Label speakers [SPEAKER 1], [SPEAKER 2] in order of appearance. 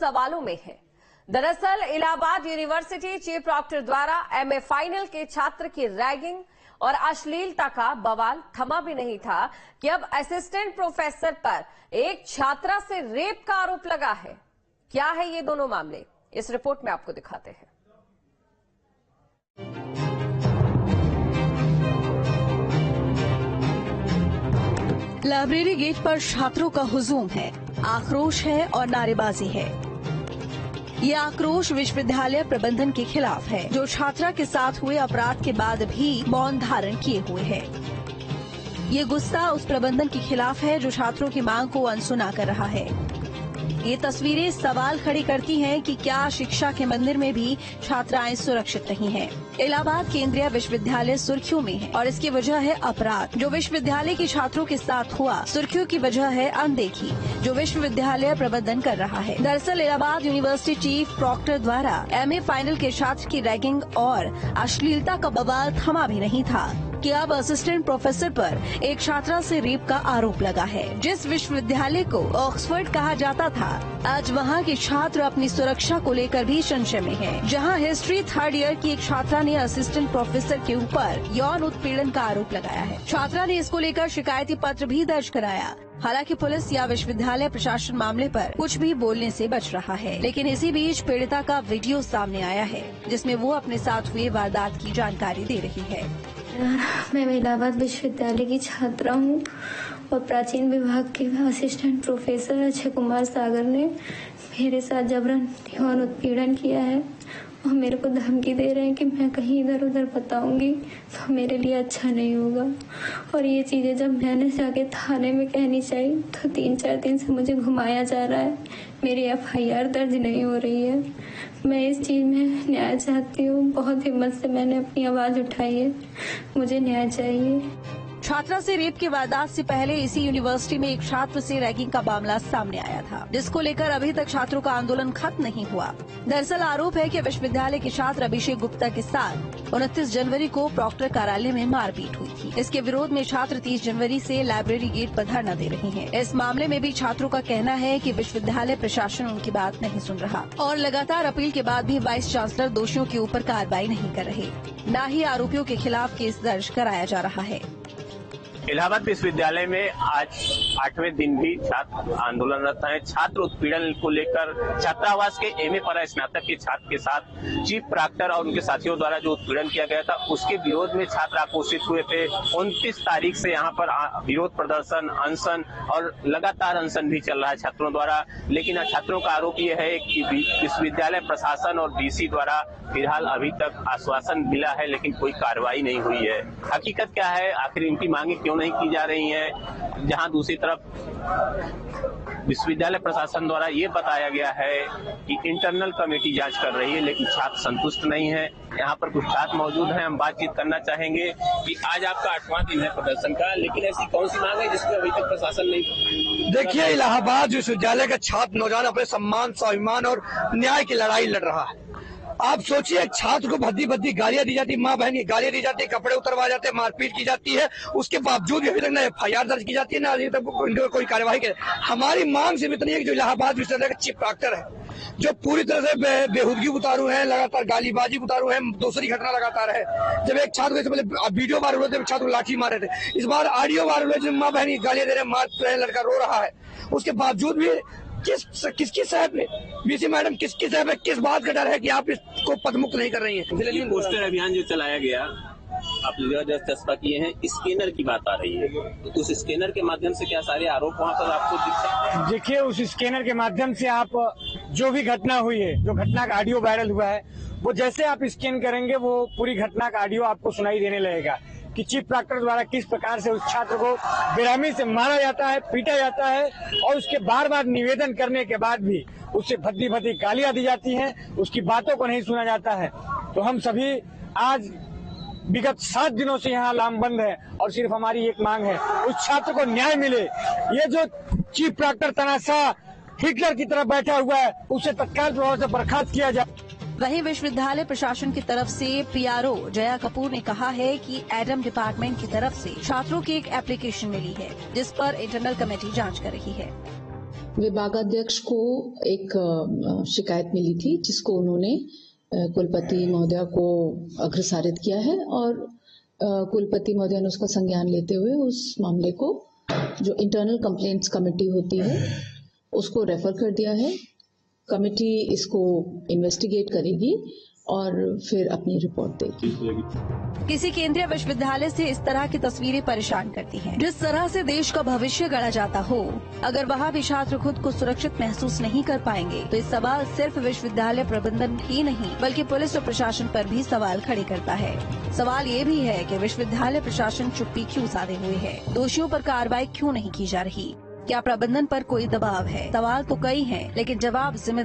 [SPEAKER 1] सवालों में है। दरअसल इलाहाबाद यूनिवर्सिटी चीफ प्रॉक्टर द्वारा एमए फाइनल के छात्र की रैगिंग और अश्लीलता का बवाल थमा भी नहीं था कि अब असिस्टेंट प्रोफेसर पर एक छात्रा से रेप का आरोप लगा है। क्या है ये दोनों मामले, इस रिपोर्ट में आपको दिखाते हैं।
[SPEAKER 2] लाइब्रेरी गेट पर छात्रों का हुजूम है, आक्रोश है और नारेबाजी है। ये आक्रोश विश्वविद्यालय प्रबंधन के खिलाफ है, जो छात्रा के साथ हुए अपराध के बाद भी मौन धारण किए हुए है। ये गुस्सा उस प्रबंधन के खिलाफ है जो छात्रों की मांग को अनसुना कर रहा है। ये तस्वीरें सवाल खड़े करती हैं कि क्या शिक्षा के मंदिर में भी छात्राएं सुरक्षित नहीं हैं। इलाहाबाद केंद्रीय विश्वविद्यालय सुर्खियों में है और इसकी वजह है अपराध जो विश्वविद्यालय के छात्रों के साथ हुआ। सुर्खियों की वजह है अनदेखी जो विश्वविद्यालय प्रबंधन कर रहा है। दरअसल इलाहाबाद यूनिवर्सिटी चीफ प्रॉक्टर द्वारा एमए फाइनल के छात्र की रैगिंग और अश्लीलता का बवाल थमा भी नहीं था कि अब असिस्टेंट प्रोफेसर पर एक छात्रा से रेप का आरोप लगा है। जिस विश्वविद्यालय को ऑक्सफोर्ड कहा जाता था, आज वहां के छात्र अपनी सुरक्षा को लेकर भी संशय में हैं। जहां हिस्ट्री थर्ड ईयर की एक छात्रा ने असिस्टेंट प्रोफेसर के ऊपर यौन उत्पीड़न का आरोप लगाया है। छात्रा ने इसको लेकर शिकायती पत्र भी दर्ज कराया। हालांकि पुलिस या विश्वविद्यालय प्रशासन मामले पर कुछ भी बोलने से बच रहा है, लेकिन इसी बीच पीड़िता का वीडियो सामने आया है जिसमें वो अपने साथ हुए वारदात की जानकारी दे रही है।
[SPEAKER 3] मैं इलाहाबाद विश्वविद्यालय की छात्रा हूँ और प्राचीन विभाग के असिस्टेंट प्रोफेसर अक्षय कुमार सागर ने मेरे साथ जबरन यौन उत्पीड़न किया है और मेरे को धमकी दे रहे हैं कि मैं कहीं इधर उधर बताऊंगी तो मेरे लिए अच्छा नहीं होगा। और ये चीज़ें जब मैंने जाके थाने में कहनी चाहिए तो 3-4 दिन से मुझे घुमाया जा रहा है। मेरी एफआईआर दर्ज नहीं हो रही है। मैं इस चीज़ में न्याय चाहती हूँ। बहुत हिम्मत से मैंने अपनी आवाज़ उठाई है, मुझे न्याय चाहिए।
[SPEAKER 2] छात्रा से रेप की वारदात से पहले इसी यूनिवर्सिटी में एक छात्र से रैगिंग का मामला सामने आया था, जिसको लेकर अभी तक छात्रों का आंदोलन खत्म नहीं हुआ। दरअसल आरोप है कि विश्वविद्यालय के छात्र अभिषेक गुप्ता के साथ 29 जनवरी को प्रॉक्टर कार्यालय में मारपीट हुई थी। इसके विरोध में छात्र 30 जनवरी से लाइब्रेरी गेट पर धरना दे रहे हैं। इस मामले में भी छात्रों का कहना है कि विश्वविद्यालय प्रशासन उनकी बात नहीं सुन रहा और लगातार अपील के बाद भी वाइस चांसलर दोषियों के ऊपर कार्रवाई नहीं कर रहे, न ही आरोपियों के खिलाफ केस दर्ज कराया जा रहा है।
[SPEAKER 4] इलाहाबाद विश्वविद्यालय में आज 8वें दिन भी छात्र आंदोलनरत हैं। छात्र उत्पीड़न को लेकर छात्रावास के एमए पर स्नातक के छात्र के साथ चीफ प्रॉक्टर और उनके साथियों द्वारा जो उत्पीड़न किया गया था उसके विरोध में छात्र आक्रोशित हुए थे। 29 तारीख से यहाँ पर विरोध प्रदर्शन, अनशन और लगातार अनशन भी चल रहा है छात्रों द्वारा। लेकिन छात्रों का आरोप यह है कि विश्वविद्यालय प्रशासन और डीसी द्वारा फिलहाल अभी तक आश्वासन मिला है लेकिन कोई कार्रवाई नहीं हुई है। हकीकत क्या है, आखिर इनकी मांगे क्यों नहीं की जा रही हैं? जहां दूसरी तरफ विश्वविद्यालय प्रशासन द्वारा ये बताया गया है कि इंटरनल कमेटी जांच कर रही है, लेकिन छात्र संतुष्ट नहीं है। यहाँ पर कुछ छात्र मौजूद हैं, हम बातचीत करना चाहेंगे कि आज आपका 8वां दिन है प्रदर्शन का, लेकिन ऐसी कौन सी मांग है जिसमें अभी तक प्रशासन नहीं?
[SPEAKER 5] देखिए, इलाहाबाद विश्वविद्यालय का छात्र नौजवान अपने सम्मान, स्वाभिमान और न्याय की लड़ाई लड़ रहा है। आप सोचिए, छात्र को भद्दी भद्दी गालियां दी जाती, माँ बहन की गालियां दी जाती, कपड़े उतरवा जाते, मारपीट की जाती है। उसके बावजूद भी अभी तक न एफआईआर दर्ज की जाती है, ना अभी तक कोई कार्यवाही करे। हमारी मांग सिर्फ इतनी है कि जो इलाहाबाद विश्वविद्यालय का चीफ प्रॉक्टर है, जो पूरी तरह से बेहूदगी उतारू है, लगातार गालीबाजी उतारू है, दूसरी घटना लगातार है। जब एक छात्र को पहले वीडियो वायरल हुए थे, छात्र को लाठी मारे थे, इस बार ऑडियो वायरल हुए, माँ बहन की गालियां दे रहे, मार रहे, लड़का रो रहा है। उसके बावजूद भी किसकी साहब ने, बीसी मैडम किसकी साहब है, किस बात का डर है कि आप इसको पदमुक्त नहीं कर रही हैं?
[SPEAKER 4] पोस्टर अभियान जो चलाया गया, आप चस्पा किए हैं, स्कैनर की बात आ रही है, तो उस स्कैनर के माध्यम से क्या सारे आरोप वहाँ पर आपको दिख सकते हैं?
[SPEAKER 6] देखिए, उस स्कैनर के माध्यम से आप जो भी घटना हुई है, जो घटना का ऑडियो वायरल हुआ है, वो जैसे आप स्कैन करेंगे वो पूरी घटना का ऑडियो आपको सुनाई देने लगेगा कि चीफ प्रॉक्टर द्वारा किस प्रकार से उस छात्र को बेरहमी से मारा जाता है, पीटा जाता है और उसके बार बार निवेदन करने के बाद भी उससे भद्दी भद्दी गालियां दी जाती हैं, उसकी बातों को नहीं सुना जाता है। तो हम सभी आज विगत 7 दिनों से यहाँ लामबंद है और सिर्फ हमारी एक मांग है, उस छात्र को न्याय मिले। ये जो चीफ प्रॉक्टर तनाशाह हिटलर की तरफ बैठा हुआ है, उसे तत्काल प्रभाव से बर्खास्त किया जाए।
[SPEAKER 2] वहीं विश्वविद्यालय प्रशासन की तरफ से पीआरओ जया कपूर ने कहा है कि एडम डिपार्टमेंट की तरफ से छात्रों की एक एप्लीकेशन मिली है जिस पर इंटरनल कमेटी जांच कर रही है।
[SPEAKER 7] विभागाध्यक्ष को एक शिकायत मिली थी जिसको उन्होंने कुलपति महोदया को अग्रसारित किया है और कुलपति महोदया ने उसका संज्ञान लेते हुए उस मामले को जो इंटरनल कंप्लेंट्स कमेटी होती है उसको रेफर कर दिया है। कमेटी इसको इन्वेस्टिगेट करेगी और फिर अपनी रिपोर्ट देगी।
[SPEAKER 2] किसी केंद्रीय विश्वविद्यालय से इस तरह की तस्वीरें परेशान करती हैं। जिस तरह से देश का भविष्य गढ़ा जाता हो, अगर वहाँ भी छात्र खुद को सुरक्षित महसूस नहीं कर पाएंगे तो इस सवाल सिर्फ विश्वविद्यालय प्रबंधन ही नहीं बल्कि पुलिस और प्रशासन पर भी सवाल खड़े करता है। सवाल ये भी है कि विश्वविद्यालय प्रशासन चुप्पी क्यों साधे हुए है, दोषियों पर कार्रवाई क्यों नहीं की जा रही, क्या प्रबंधन पर कोई दबाव है? सवाल तो कई हैं, लेकिन जवाब जिम्मेदार